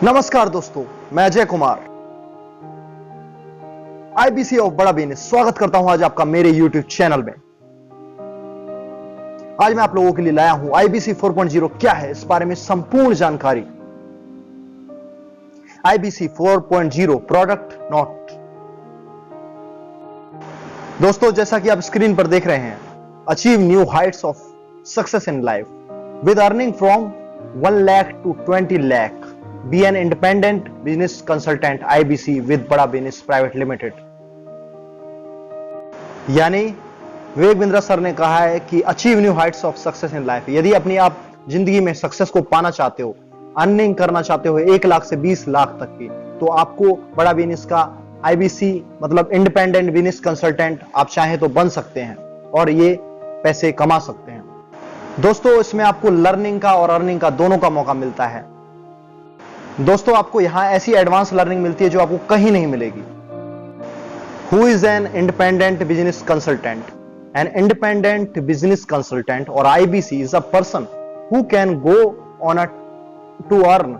नमस्कार दोस्तों, मैं Ajay Kumar IBC of Bada business स्वागत करता हूं आज आपका मेरे यूट्यूब चैनल में। आज मैं आप लोगों के लिए लाया हूं आईबीसी 4.0 क्या है, इस बारे में संपूर्ण जानकारी। IBC 4.0 product note. दोस्तों, जैसा कि आप स्क्रीन पर देख रहे हैं, achieve new heights of success in life with earning from 1 lakh to 20 lakh. Be an independent business consultant IBC with Bada business private limited. यानी विवेक बिंद्रा सर ने कहा है कि achieve new heights of success in life. यदि अपनी आप जिंदगी में सक्सेस को पाना चाहते हो, अर्निंग करना चाहते हो 1 लाख से 20 लाख तक की, तो आपको बड़ा बिजनेस का IBC मतलब इंडिपेंडेंट बिजनेस कंसल्टेंट आप चाहें तो बन सकते हैं और ये पैसे कमा सकते हैं। दोस्तों, इसमें आपको लर्निंग का और अर्निंग का दोनों का मौका मिलता है। दोस्तों, आपको यहां ऐसी एडवांस लर्निंग मिलती है जो आपको कहीं नहीं मिलेगी। Who is an independent business consultant? An independent business consultant or IBC is a person who can go on to earn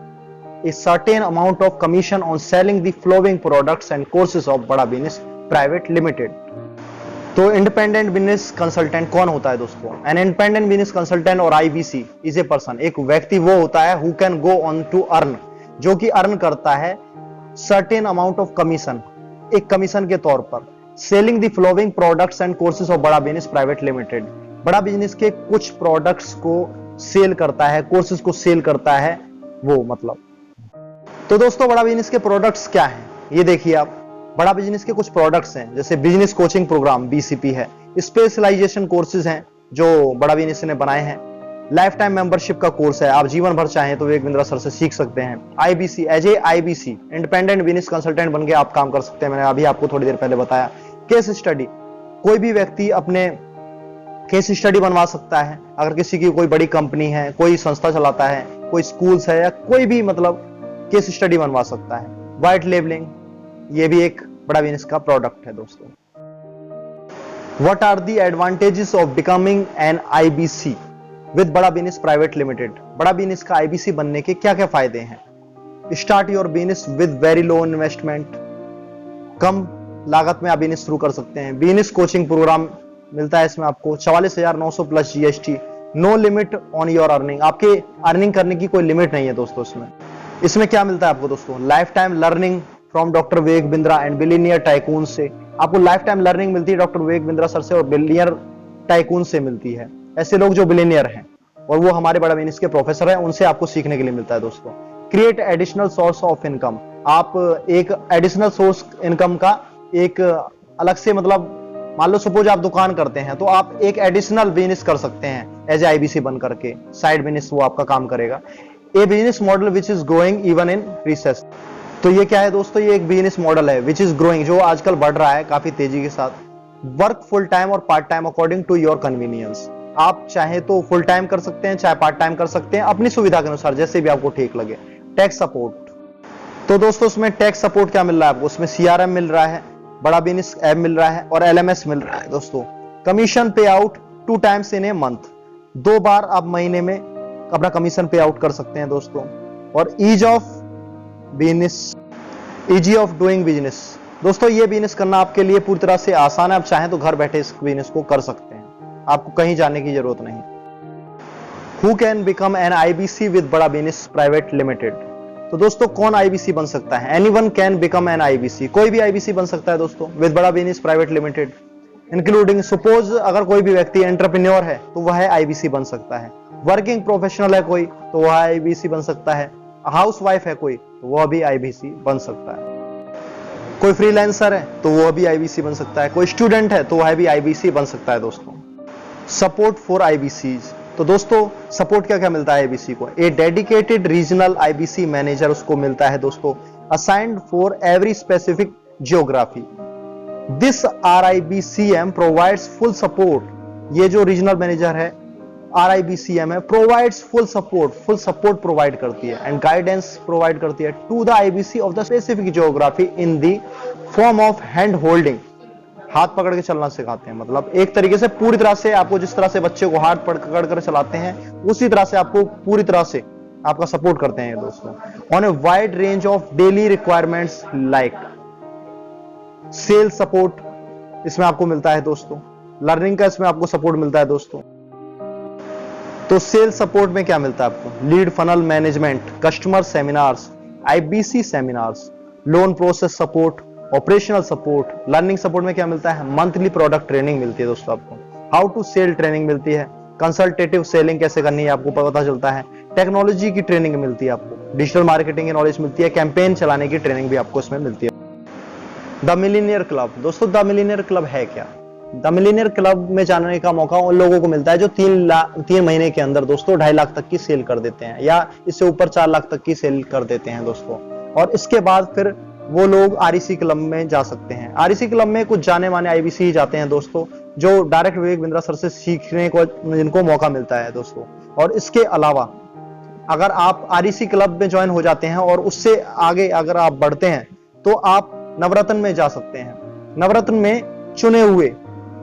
a certain amount of commission on selling the following products and courses of Bada business private limited. तो independent business consultant कौन होता है दोस्तों? An independent business consultant or IBC is a person, एक व्यक्ति वो होता है who can go on to earn, जो कि अर्न करता है सर्टेन अमाउंट ऑफ कमीशन, एक कमीशन के तौर पर, selling the following products and courses of Bada business private limited. Bada business के कुछ प्रोडक्ट्स को सेल करता है, कोर्सेज को सेल करता है वो मतलब। तो दोस्तों, बड़ा बिजनेस के प्रोडक्ट्स क्या हैं ये देखिए आप। बड़ा बिजनेस के कुछ प्रोडक्ट्स हैं, जैसे बिजनेस कोचिंग प्रोग्राम BCP है, स्पेशलाइजेशन कोर्सेज हैं जो बड़ा बिजनेस ने बनाए हैं, लाइफ टाइम मेंबरशिप का कोर्स है, आप जीवन भर चाहें तो विवेक बिंद्रा सर से सीख सकते हैं। IBC as a IBC independent business consultant बनके आप काम कर सकते हैं, मैंने अभी आपको थोड़ी देर पहले बताया। केस स्टडी, कोई भी व्यक्ति अपने केस स्टडी बनवा सकता है। अगर किसी की कोई बड़ी कंपनी है, कोई संस्था चलाता है, कोई स्कूल्स है या कोई भी मतलब केस स्टडी बनवा सकता है। व्हाइट लेबलिंग, ये भी एक बड़ा बिजनेस का प्रोडक्ट है दोस्तों। What are the advantages of becoming an IBC with Bada business private limited? Bada business का IBC बनने के क्या क्या फायदे हैं? Start your business with very low investment, कम लागत में आप बिजनेस शुरू कर सकते हैं। बिजनेस कोचिंग प्रोग्राम मिलता है इसमें आपको 44,900 plus GST। No limit on your earning, आपके अर्निंग करने की कोई लिमिट नहीं है दोस्तों। इसमें क्या मिलता है आपको दोस्तों? Life time learning from doctor Vivek Bindra and billionaire tycoon से। आपको लाइफ टाइम लर्निंग मिलती है डॉक्टर विवेक बिंद्रा सर से और बिलियनियर टाइकून से मिलती है। ऐसे लोग जो बिलियनियर हैं और वो हमारे बड़ा बिजनेस के प्रोफेसर हैं, उनसे आपको सीखने के लिए मिलता है दोस्तों। Create additional source of income, आप एक एडिशनल सोर्स इनकम का एक अलग से मतलब मान लो सपोज आप दुकान करते हैं तो आप एक एडिशनल बिजनेस कर सकते हैं एज IBC बन करके, साइड बिजनेस वो आपका काम करेगा। A business model which is growing even in research. तो ये क्या है दोस्तों? ये एक बिजनेस मॉडल है विच इज ग्रोइंग, जो आजकल बढ़ रहा है काफी तेजी के साथ। वर्क फुल टाइम और part time according to your convenience, आप चाहे तो फुल टाइम कर सकते हैं, चाहे पार्ट टाइम कर सकते हैं, अपनी सुविधा के अनुसार, जैसे भी आपको ठीक लगे। टैक्स सपोर्ट, तो दोस्तों इसमें टैक्स सपोर्ट क्या मिल रहा है आपको? उसमें CRM मिल रहा है, बड़ा बिजनेस ऐप मिल रहा है और LMS मिल रहा है दोस्तों। कमीशन पे out 2 times in a month, 2 बार आप महीने में अपना कमीशन पे आउट कर सकते हैं दोस्तों। और ease of business, easy of doing business, दोस्तों ये बिजनेस करना आपके लिए पूरी तरह से आसान है। आप चाहें तो घर बैठे इस बिजनेस को कर सकते हैं, आपको कहीं जाने की जरूरत नहीं। Who can become an IBC with Bada business private limited? तो दोस्तों कौन IBC बन सकता है? Anyone can become an IBC, कोई भी IBC बन सकता है दोस्तों with Bada business private limited, including suppose अगर कोई भी व्यक्ति एंटरप्रेन्योर है तो वह IBC बन सकता है। वर्किंग प्रोफेशनल है कोई तो वह IBC बन सकता है। हाउस वाइफ है कोई तो वह भी IBC बन सकता है। कोई फ्रीलांसर है तो वह भी IBC बन सकता है। कोई स्टूडेंट है तो वह भी IBC बन सकता है दोस्तों। सपोर्ट फॉर IBCs, तो दोस्तों सपोर्ट क्या क्या मिलता है IBC को? A dedicated regional IBC manager उसको मिलता है दोस्तों, assigned for every specific geography. This RIBCM provides full support, ये जो रीजनल मैनेजर है RIBCM है, प्रोवाइड्स फुल सपोर्ट प्रोवाइड करती है एंड गाइडेंस प्रोवाइड करती है to the IBC of the specific geography in the form of hand holding. हाथ पकड़ के चलना सिखाते हैं, मतलब एक तरीके से पूरी तरह से आपको जिस तरह से बच्चे को हाथ पकड़ कर चलाते हैं उसी तरह से आपको पूरी तरह से आपका सपोर्ट करते हैं दोस्तों। On a wide range of daily requirements like sales support इसमें आपको मिलता है दोस्तों, लर्निंग का इसमें आपको सपोर्ट मिलता है दोस्तों। तो सेल्स सपोर्ट में क्या मिलता है आपको? Lead funnel management, customer seminars, IBC seminars, loan process support, operational support. Learning support में क्या मिलता है? मंथली प्रोडक्ट ट्रेनिंग मिलती है दोस्तों आपको, हाउ टू सेल ट्रेनिंग मिलती है, कंसल्टेटिव सेलिंग कैसे करनी है आपको पता चलता है, टेक्नोलॉजी की ट्रेनिंग मिलती है आपको, डिजिटल मार्केटिंग की नॉलेज मिलती है, कैंपेन चलाने की ट्रेनिंग भी आपको इसमें मिलती है। द मिलीनियर क्लब, दोस्तों द मिलीनियर क्लब है क्या? द मिलीनियर क्लब में जाने का मौका उन लोगों को मिलता है जो 3 महीने के अंदर दोस्तों 2.5 लाख तक की सेल कर देते हैं, या इससे ऊपर 4 लाख तक की सेल कर देते हैं दोस्तों। और इसके बाद फिर वो लोग आरईसी क्लब में जा सकते हैं। आरईसी क्लब में कुछ जाने माने आईबीसी ही जाते हैं दोस्तों, जो डायरेक्ट विवेक बिंद्रा सर से सीखने को जिनको मौका मिलता है दोस्तों। और इसके अलावा अगर आप आरईसी क्लब में ज्वाइन हो जाते हैं और उससे आगे अगर आप बढ़ते हैं तो आप नवरत्न में जा सकते हैं। नवरत्न में चुने हुए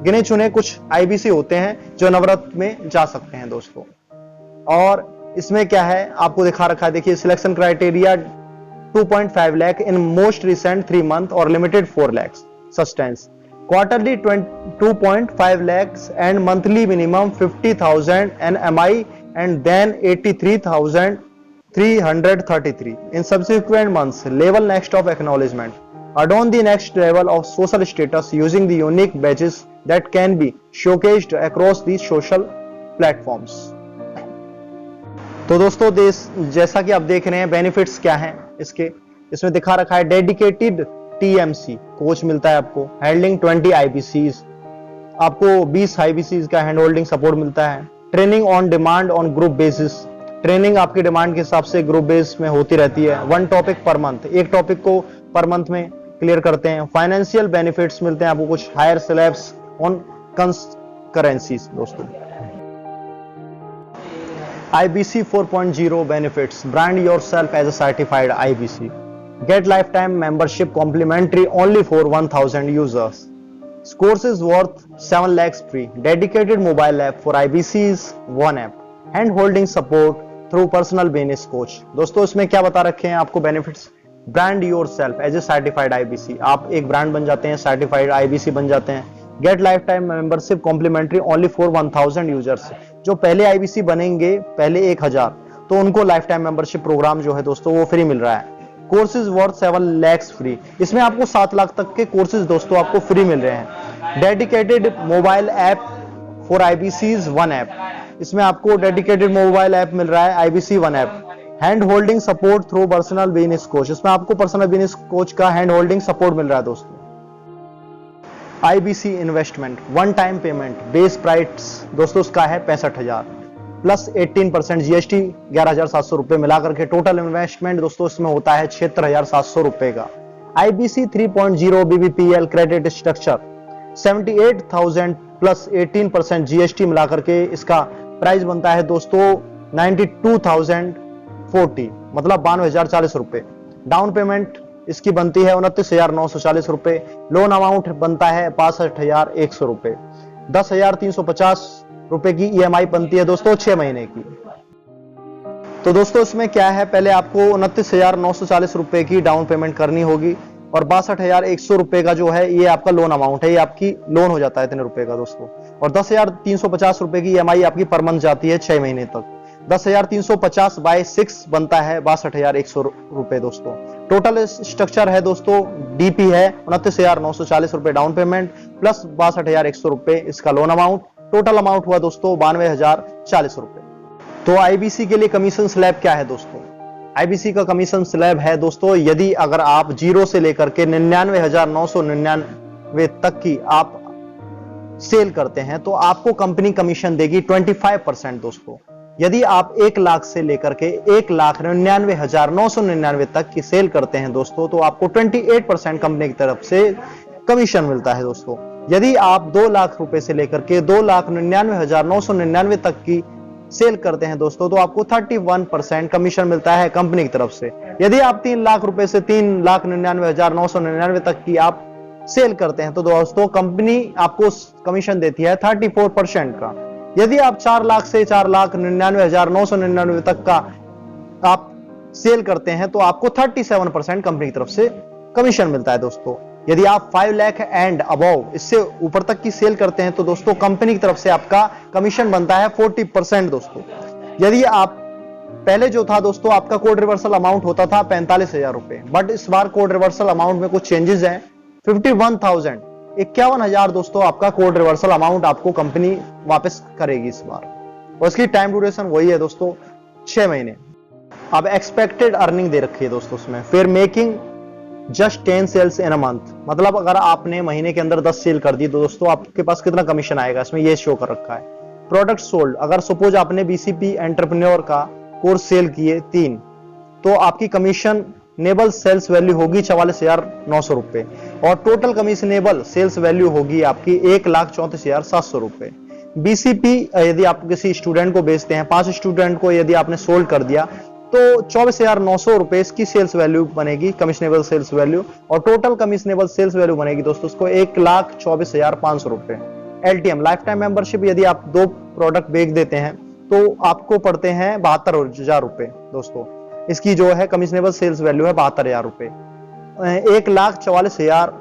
गिने चुने कुछ आईबीसी होते हैं जो नवरत्न में जा सकते हैं दोस्तों। और इसमें क्या है आपको दिखा रखा है, देखिए selection criteria 2.5 lakh in most recent 3 months or limited 4 lakhs substance, quarterly 2.5 lakhs and monthly minimum 50,000 NMI and then 83,333 in subsequent months. Level next of acknowledgement, add-on the next level of social status using the unique badges that can be showcased across these social platforms. तो दोस्तों जैसा कि आप देख रहे हैं benefits क्या हैं इसमें दिखा रखा है। डेडिकेटेड टीएमसी कोच मिलता है आपको, हैंडलिंग 20 आईबीसीज, आपको 20 आईबीसीज का हैंड होल्डिंग सपोर्ट मिलता है। Training on demand on group basis, training आपकी डिमांड के हिसाब से ग्रुप बेस में होती रहती है। 1 टॉपिक पर मंथ, एक टॉपिक को पर मंथ में क्लियर करते हैं। फाइनेंशियल बेनिफिट्स मिलते हैं आपको कुछ, हायर स्लैब्स ऑन करेंसीज दोस्तों। IBC 4.0 benefits, brand yourself as a certified IBC, get lifetime membership complimentary only for 1000 users, courses worth 7 lakhs free, dedicated mobile app for IBC's, one app, hand holding support through personal business coach। दोस्तों इसमें क्या बता रखे हैं आपको benefits? Brand yourself as a certified IBC, आप एक brand बन जाते हैं, सर्टिफाइड आईबीसी बन जाते हैं। Get lifetime membership complimentary only for 1000 users, जो पहले आईबीसी बनेंगे पहले 1000 तो उनको लाइफ टाइम मेंबरशिप प्रोग्राम जो है दोस्तों वो फ्री मिल रहा है। कोर्सेज वर्थ 7 lakhs फ्री, इसमें आपको 7 लाख तक के कोर्सेज दोस्तों आपको फ्री मिल रहे हैं। Dedicated mobile app for IBCs, one app, इसमें आपको डेडिकेटेड मोबाइल ऐप मिल रहा है IBC one app. Hand holding support through personal business coach, इसमें आपको पर्सनल बिजनेस कोच का हैंड होल्डिंग सपोर्ट मिल रहा है दोस्तों। IBC investment, one time payment, base price दोस्तों उसका है 65,000 प्लस 18% जीएसटी 11,700 रुपए मिलाकर के टोटल इन्वेस्टमेंट दोस्तों इसमें होता है 76,700 रुपए का। IBC 3.0 BBPL credit structure 78,000 plus 18% GST मिलाकर के इसका प्राइस बनता है दोस्तों 92,040 मतलब 92,040 रुपए। डाउन पेमेंट इसकी बनती है 29,940 रुपए। लोन अमाउंट बनता है 65,100 रुपए। 10,350 रुपए की ईएमआई बनती है दोस्तों 6 महीने की। तो दोस्तों इसमें क्या है, पहले आपको 29,940 रुपए की डाउन पेमेंट करनी होगी और 62,100 रुपए का जो है ये आपका लोन अमाउंट है, ये आपकी लोन हो जाता है इतने रुपए का दोस्तों। और 10,350 रुपए की ईएमआई आपकी पर मंथ जाती है 6 महीने तक। 10,350 बाय 6 बनता है 62,100 रुपए दोस्तों। टोटल स्ट्रक्चर है दोस्तों डीपी है 29,940 रुपए डाउन पेमेंट प्लस 62,100 रुपए इसका लोन अमाउंट। टोटल अमाउंट हुआ दोस्तों 92,040 रुपए। तो आईबीसी के लिए कमीशन स्लैब क्या है दोस्तों? आईबीसी का कमीशन स्लैब है दोस्तों, यदि अगर आप 0 से लेकर के 99,999 तक की आप सेल करते हैं तो आपको कंपनी कमीशन देगी 25% दोस्तों। यदि आप 1 लाख से लेकर के 1,99,999 तक की सेल करते हैं दोस्तों तो आपको 28% कंपनी की तरफ से कमीशन मिलता है दोस्तों। यदि आप 2 लाख रुपए से लेकर के 2,99,999 तक की सेल करते हैं दोस्तों तो आपको 31% कमीशन मिलता है कंपनी की तरफ से। यदि आप 3 लाख रुपए से 3,99,999 तक की आप सेल करते हैं तो दोस्तों कंपनी आपको कमीशन देती है 34% का। यदि आप 4 लाख से 4,99,999 तक का आप सेल करते हैं तो आपको 37% कंपनी की तरफ से कमीशन मिलता है दोस्तों। यदि आप 5 लाख एंड अबव, इससे ऊपर तक की सेल करते हैं तो दोस्तों कंपनी की तरफ से आपका कमीशन बनता है 40% दोस्तों। यदि आप पहले जो था दोस्तों आपका कोड रिवर्सल अमाउंट होता था 45,000 रुपए, बट इस बार कोड रिवर्सल अमाउंट में कुछ चेंजेस हैं। 51,000, 51,000 दोस्तों आपका कोड रिवर्सल अमाउंट आपको कंपनी वापस करेगी इस बार, और इसकी टाइम ड्यूरेशन वही है दोस्तों 6 महीने। अब एक्सपेक्टेड अर्निंग दे रखी है दोस्तों उसमें, फिर making just 10 sales in a month, मतलब अगर आपने महीने के अंदर 10 सेल कर दी तो दोस्तों आपके पास कितना कमीशन आएगा इसमें ये शो कर रखा है। प्रोडक्ट सोल्ड, अगर सपोज आपने बीसीपी एंटरप्रेन्योर का कोर्स सेल किए 3, तो आपकी कमीशनेबल सेल्स वैल्यू होगी 44,900 रुपए, और टोटल कमीशनेबल सेल्स वैल्यू होगी आपकी 1,34,700 रुपए। बीसीपी यदि आप किसी स्टूडेंट को बेचते हैं, 5 स्टूडेंट को यदि आपने सोल्ड कर दिया तो 24,900 रुपए इसकी सेल्स वैल्यू बनेगी, कमीशनेबल सेल्स वैल्यू, और टोटल कमीशनेबल सेल्स वैल्यू बनेगी दोस्तों उसको 1,24,500 रुपए। एलटीएम लाइफ टाइम मेंबरशिप, यदि आप 2 प्रोडक्ट बेच देते हैं तो आपको पड़ते हैं 72,000 रुपए दोस्तों, इसकी जो है कमीशनेबल सेल्स वैल्यू है 72,000 रुपए। 1,44,000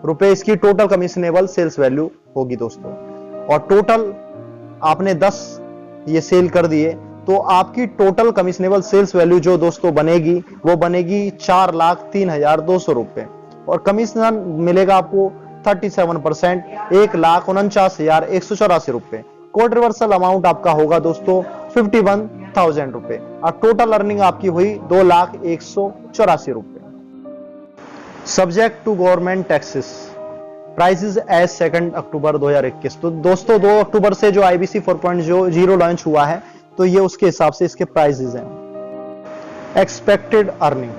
रुपए इसकी टोटल कमीशनेबल सेल्स वैल्यू होगी दोस्तों, और टोटल आपने 10 ये सेल कर दिए तो आपकी टोटल कमीशनेबल सेल्स वैल्यू जो दोस्तों बनेगी वो बनेगी 4,03,200 रुपए, और कमीशन मिलेगा आपको 37%, 1,49,184 रुपए। कोड रिवर्सल अमाउंट आपका होगा दोस्तों 51,000 रुपए, और टोटल अर्निंग आपकी हुई 2,01,84 रुपए। Subject to government taxes, prices as 2 October 2021। तो दोस्तों 2 अक्टूबर से जो आईबीसी 4.0 लॉन्च हुआ है तो ये उसके हिसाब से इसके प्राइसेस हैं। Expected earning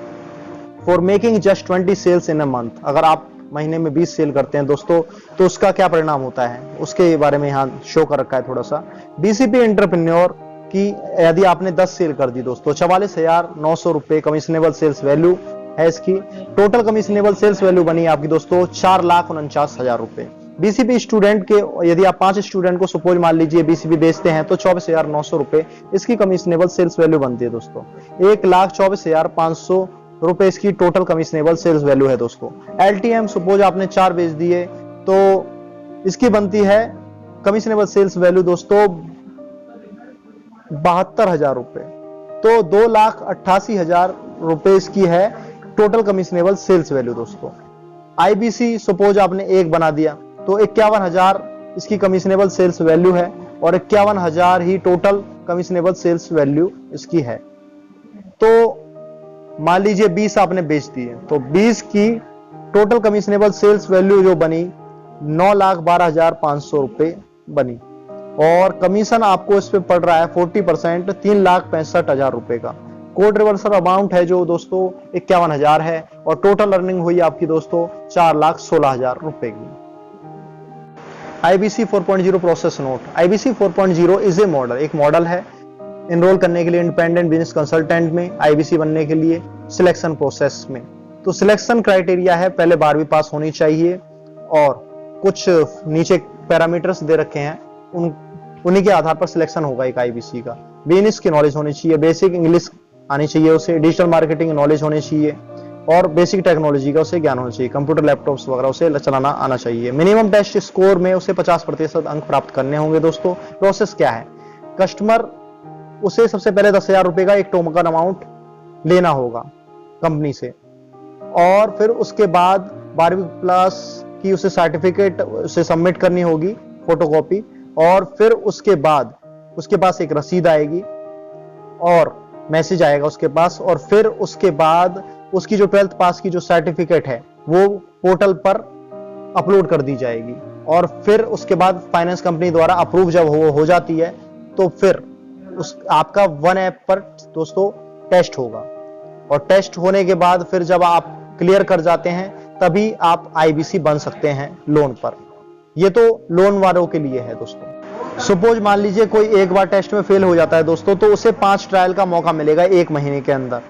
for making just 20 sales in a month, अगर आप महीने में 20 सेल करते हैं दोस्तों तो उसका क्या परिणाम होता है उसके बारे में यहां शो कर रखा है थोड़ा सा। बीसीपी एंटरप्रेन्योर की यदि आपने 10 सेल कर दी दोस्तों, 44,900 रुपए कमीशनेबल सेल्स वैल्यू है इसकी। टोटल कमीशनेबल सेल्स वैल्यू बनी आपकी दोस्तों 4,49,000 रुपए। बीसीपी स्टूडेंट के यदि आप 5 स्टूडेंट को सपोज मान लीजिए बीसीपी बेचते हैं तो 24,900 रुपए इसकी कमीशनेबल सेल्स वैल्यू बनती है दोस्तों। 1,24,500 रुपए इसकी टोटल कमीशनेबल सेल्स वैल्यू है दोस्तों। एलटीएम सपोज आपने 4 बेच दिए तो इसकी बनती है कमीशनेबल सेल्स वैल्यू दोस्तों 72,000 रुपए, तो 2,88,000 रुपए इसकी है टोटल कमीशनेबल सेल्स वैल्यू दोस्तों। आईबीसी सपोज आपने 1 बना दिया तो 51,000 इसकी कमीशनेबल सेल्स वैल्यू है, और 51,000 ही टोटल कमीशनेबल सेल्स वैल्यू इसकी है। तो मान लीजिए 20 आपने बेच दिए तो 20 की टोटल कमीशनेबल सेल्स वैल्यू जो बनी 9,12,500 रुपए बनी, और कमीशन आपको इस पे पड़ रहा है 40%, 3,65,000 रुपए का। कोड रिवर्सल अमाउंट है जो दोस्तों 51,000 है, और टोटल अर्निंग हुई आपकी दोस्तों 4,16,000 रुपए की। IBC 4.0 process note. IBC 4.0 is a model, एक मॉडल है एनरोल करने के लिए इंडिपेंडेंट बिजनेस कंसल्टेंट में, आईबीसी बनने के लिए सिलेक्शन प्रोसेस में। तो सिलेक्शन क्राइटेरिया है पहले 12वीं पास होनी चाहिए, और कुछ नीचे पैरामीटर्स दे रखे हैं उन्हीं के आधार पर सिलेक्शन होगा एक आईबीसी का। बिजनेस की नॉलेज होनी चाहिए, बेसिक इंग्लिश आनी चाहिए उसे, डिजिटल मार्केटिंग नॉलेज होनी चाहिए, और बेसिक टेक्नोलॉजी का उसे ज्ञान होना चाहिए, कंप्यूटर लैपटॉप्स वगैरह उसे चलाना आना चाहिए। मिनिमम टेस्ट स्कोर में उसे 50% अंक प्राप्त करने होंगे दोस्तों। प्रोसेस क्या है, कस्टमर उसे सबसे पहले 10,000 रुपए का एक टोकन अमाउंट लेना होगा कंपनी से, और फिर उसके बाद 12वीं प्लस की उसे सर्टिफिकेट उसे सबमिट करनी होगी फोटोकॉपी, और फिर उसके बाद उसके पास एक रसीद आएगी और मैसेज आएगा उसके पास, और फिर उसके बाद उसकी जो 12th पास की जो सर्टिफिकेट है वो पोर्टल पर अपलोड कर दी जाएगी, और फिर उसके बाद फाइनेंस कंपनी द्वारा अप्रूव जब हो जाती है तो फिर उस आपका 1 ऐप पर दोस्तों टेस्ट होगा, और टेस्ट होने के बाद फिर जब आप क्लियर कर जाते हैं तभी आप आईबीसी बन सकते हैं लोन पर। ये तो लोन वालों के लिए है दोस्तों। सपोज मान लीजिए कोई एक बार टेस्ट में फेल हो जाता है दोस्तों, तो उसे 5 ट्रायल का मौका मिलेगा 1 महीने के अंदर।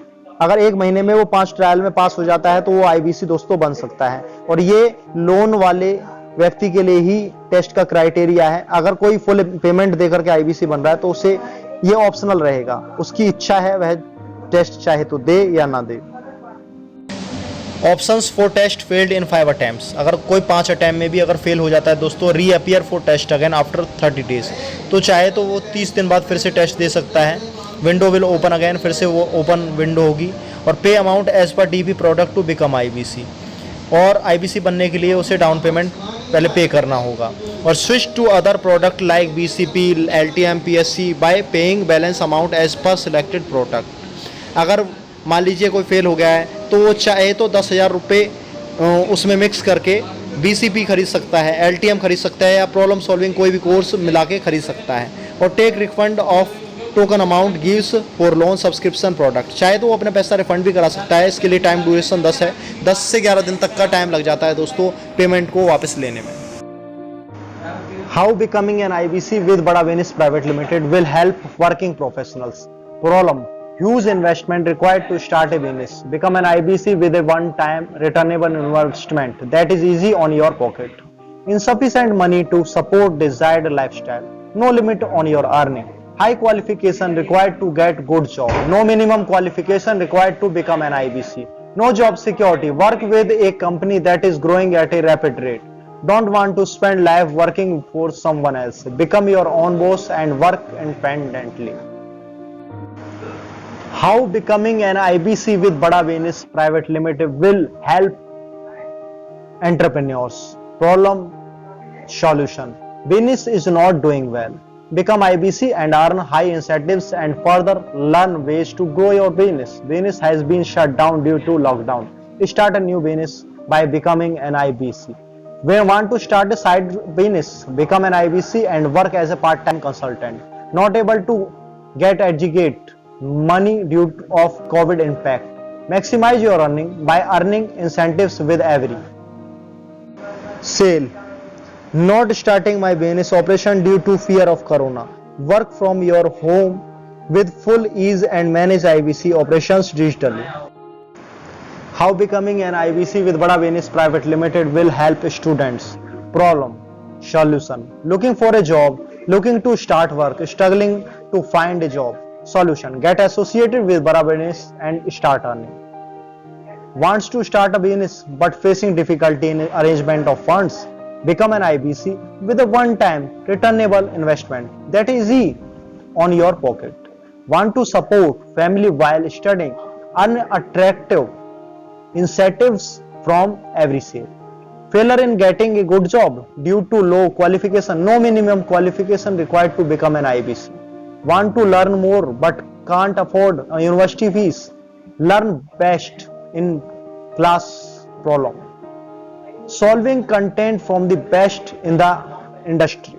अगर 1 महीने में वो 5 ट्रायल में पास हो जाता है तो वो आईबीसी दोस्तों बन सकता है, और ये लोन वाले व्यक्ति के लिए ही टेस्ट का क्राइटेरिया है। अगर कोई फुल पेमेंट देकर के आईबीसी बन रहा है तो उसे ये ऑप्शनल रहेगा, उसकी इच्छा है वह टेस्ट चाहे तो दे या ना दे। Options for test failed in 5 attempts, अगर कोई 5 अटैम्प्ट में भी अगर फेल हो जाता है दोस्तों, reappear for test again after 30 days, तो चाहे तो वो 30 दिन बाद फिर से टेस्ट दे सकता है। विंडो विल ओपन अगेन, फिर से वो ओपन विंडो होगी। और pay amount as per DP product to become IBC, और आईबीसी बनने के लिए उसे डाउन पेमेंट पहले पे करना होगा। और switch to other product like BCP, LTM, PSC by paying balance amount as per selected product. अगर मान लीजिए कोई फेल हो गया है तो वो चाहे तो 10,000 रुपये उसमें मिक्स करके बीसीपी खरीद सकता है, एलटीएम खरीद सकता है, या प्रॉब्लम सॉल्विंग कोई भी कोर्स मिला के खरीद सकता है। और take refund of token amount gives for loan subscription product, चाहे तो वो अपने पैसा रिफंड भी करा सकता है। इसके लिए टाइम ड्यूरेशन 10 है, 10 से 11 दिन तक का टाइम लग जाता है दोस्तों पेमेंट को वापस लेने में। How becoming an IBC with Bada वेनिस private limited will help working professionals. Problem, huge investment required to start a business. Become an IBC with a one-time returnable investment that is easy on your pocket. Insufficient money to support desired lifestyle. No limit on your earning. High qualification required to get good job. No minimum qualification required to become an IBC. No job security. Work with a company that is growing at a rapid rate. Don't want to spend life working for someone else. Become your own boss and work independently. How becoming an IBC with Bada Venus Private Limited will help entrepreneurs. Problem, solution. Business is not doing well. Become IBC and earn high incentives and further learn ways to grow your business. Business has been shut down due to lockdown. Start a new business by becoming an IBC. When you want to start a side business, become an IBC and work as a part-time consultant. Not able to get educate money due of COVID impact. Maximize your earning by earning incentives with every sale. Not starting my business operation due to fear of corona. Work from your home with full ease and manage IBC operations digitally. How becoming an IBC with Bada Venus Private Limited will help students. Problem, solution. Looking for a job, looking to start work, struggling to find a job. Solution, get associated with Bada Business and start earning. Wants to start a business but facing difficulty in arrangement of funds? Become an IBC with a one-time returnable investment that is easy on your pocket. Want to support family while studying? Earn attractive incentives from every sale. Failure in getting a good job due to low qualification. No minimum qualification required to become an IBC. Want to learn more but can't afford a university fees? Learn best in class problem. Solving content from the best in the industry.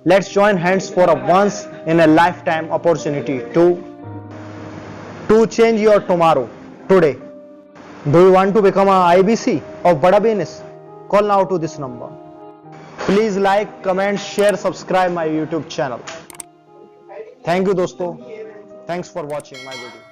Let's join hands for a once in a lifetime opportunity to change your tomorrow today. Do you want to become an IBC of Bada Business? Call now to this number. Please like, comment, share, subscribe my YouTube channel. Thank you दोस्तों. Thanks for watching my video.